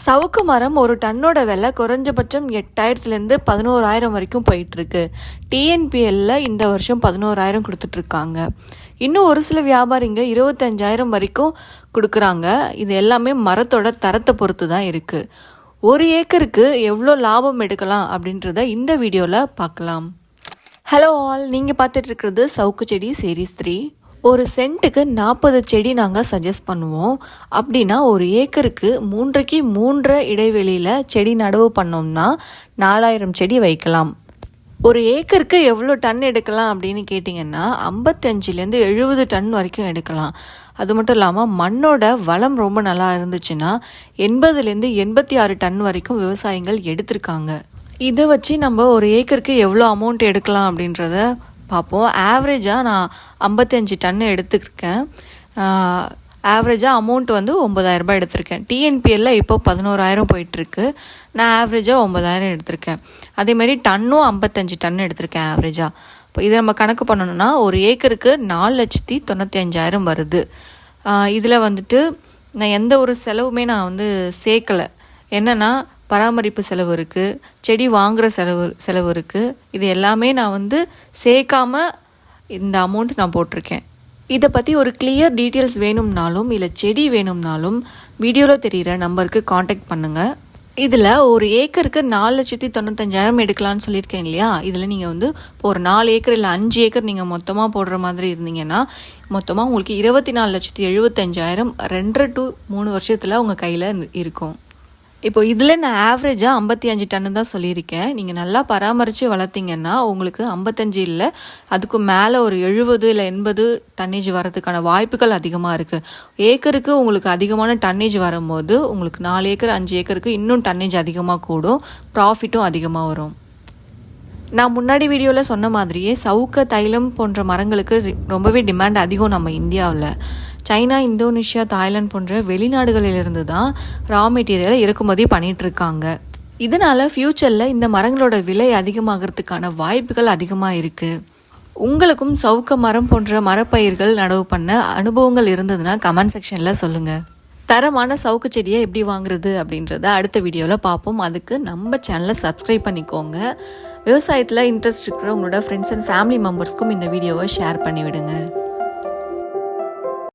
சவுக்கு மரம் ஒரு டன்னோட விலை குறைஞ்சபட்சம் 8,000 11,000 வரைக்கும் போயிட்டுருக்கு. டிஎன்பிஎல்ல இந்த வருஷம் 11,000 கொடுத்துட்ருக்காங்க. இன்னும் ஒரு சில வியாபாரிங்க 25,000 வரைக்கும் கொடுக்குறாங்க. இது எல்லாமே மரத்தோட தரத்தை பொறுத்து தான் இருக்குது. ஒரு ஏக்கருக்கு எவ்வளோ லாபம் எடுக்கலாம் அப்படின்றத இந்த வீடியோவில் பார்க்கலாம். ஹலோ ஆல், நீங்கள் பார்த்துட்டு இருக்கிறது சவுக்கு செடி சீரீஸ் 3. ஒரு சென்ட்டுக்கு 40 செடி நாங்கள் சஜஸ்ட் பண்ணுவோம். அப்படின்னா ஒரு ஏக்கருக்கு 3க்கு 3 இடைவெளியில் செடி நடவு பண்ணோம்னா 4,000 செடி வைக்கலாம். ஒரு ஏக்கருக்கு எவ்வளோ டன் எடுக்கலாம் அப்படின்னு கேட்டிங்கன்னா 55லேருந்து 70 டன் வரைக்கும் எடுக்கலாம். அது மட்டும் இல்லாமல் மண்ணோட வளம் ரொம்ப நல்லா இருந்துச்சுன்னா 80லேருந்து 86 டன் வரைக்கும் விவசாயிகள் எடுத்திருக்காங்க. இதை வச்சு நம்ம ஒரு ஏக்கருக்கு எவ்வளோ அமௌண்ட் எடுக்கலாம் அப்படின்றத பார்ப்போம். ஆவரேஜாக நான் 55 டன்னு எடுத்துருக்கேன். ஆவரேஜாக அமௌண்ட் வந்து 9,000 ரூபாய் எடுத்திருக்கேன். டிஎன்பிஎல்ல இப்போ 11,000 போயிட்டுருக்கு. நான் ஆவரேஜாக 9,000 எடுத்திருக்கேன். அதேமாதிரி டன்னும் 55 டன் எடுத்திருக்கேன் ஆவரேஜாக. இப்போ இதை நம்ம கணக்கு பண்ணணும்னா ஒரு ஏக்கருக்கு 4,95,000 வருது. இதில் வந்துட்டு நான் எந்த ஒரு செலவுமே நான் வந்து சேர்க்கலை. என்னென்னா பராமரிப்பு செலவு இருக்குது, செடி வாங்குகிற செலவு இருக்குது. இது எல்லாமே நான் வந்து சேர்க்காம இந்த அமௌண்ட் நான் போட்டிருக்கேன். இதை பற்றி ஒரு கிளியர் டீட்டெயில்ஸ் வேணும்னாலும் இல்லை செடி வேணும்னாலும் வீடியோவில் தெரிகிற நம்பருக்கு காண்டாக்ட் பண்ணுங்கள். இதில் ஒரு ஏக்கருக்கு 4,95,000 எடுக்கலான்னு சொல்லியிருக்கேன் இல்லையா. இதில் நீங்கள் வந்து இப்போ ஒரு 4 ஏக்கர் இல்லை 5 ஏக்கர் நீங்கள் மொத்தமாக போடுற மாதிரி இருந்தீங்கன்னா மொத்தமாக உங்களுக்கு 24,75,000 2 to 3 வருஷத்தில் உங்கள் கையில் இருக்கும். இப்போ இதில் நான் ஆவரேஜாக 55 டன்னு தான் சொல்லியிருக்கேன். நீங்கள் நல்லா பராமரித்து வளர்த்திங்கன்னா உங்களுக்கு 55 இல்லை, அதுக்கு மேலே ஒரு 70 இல்லை 80 டன்னேஜ் வரதுக்கான வாய்ப்புகள் அதிகமாக இருக்குது. ஏக்கருக்கு உங்களுக்கு அதிகமான டன்னேஜ் வரும்போது உங்களுக்கு 4 ஏக்கர் 5 ஏக்கருக்கு இன்னும் டன்னேஜ் அதிகமாக கூடும், ப்ராஃபிட்டும் அதிகமாக வரும். நான் முன்னாடி வீடியோவில் சொன்ன மாதிரியே சவுக்க தைலம் போன்ற மரங்களுக்கு ரொம்பவே டிமாண்ட் அதிகம் நம்ம இந்தியாவில். சைனா, இந்தோனேஷியா, தாய்லாந்து போன்ற வெளிநாடுகளிலிருந்து தான் ரா மெட்டீரியலை இறக்குமதி பண்ணிகிட்ருக்காங்க. இதனால் ஃப்யூச்சரில் இந்த மரங்களோட விலை அதிகமாகிறதுக்கான வாய்ப்புகள் அதிகமாக இருக்குது. உங்களுக்கும் சவுக்க மரம் போன்ற மரப்பயிர்கள் நடவு பண்ண அனுபவங்கள் இருந்ததுன்னா கமெண்ட் செக்ஷனில் சொல்லுங்கள். தரமான சவுக்கு செடியை எப்படி வாங்குறது அப்படின்றத அடுத்த வீடியோவில் பார்ப்போம். அதுக்கு நம்ம சேனலை சப்ஸ்கிரைப் பண்ணிக்கோங்க. விவசாயத்தில் இன்ட்ரெஸ்ட் இருக்கிற உங்களோட ஃப்ரெண்ட்ஸ் அண்ட் ஃபேமிலி மெம்பர்ஸ்க்கும் இந்த வீடியோவை ஷேர் பண்ணிவிடுங்க.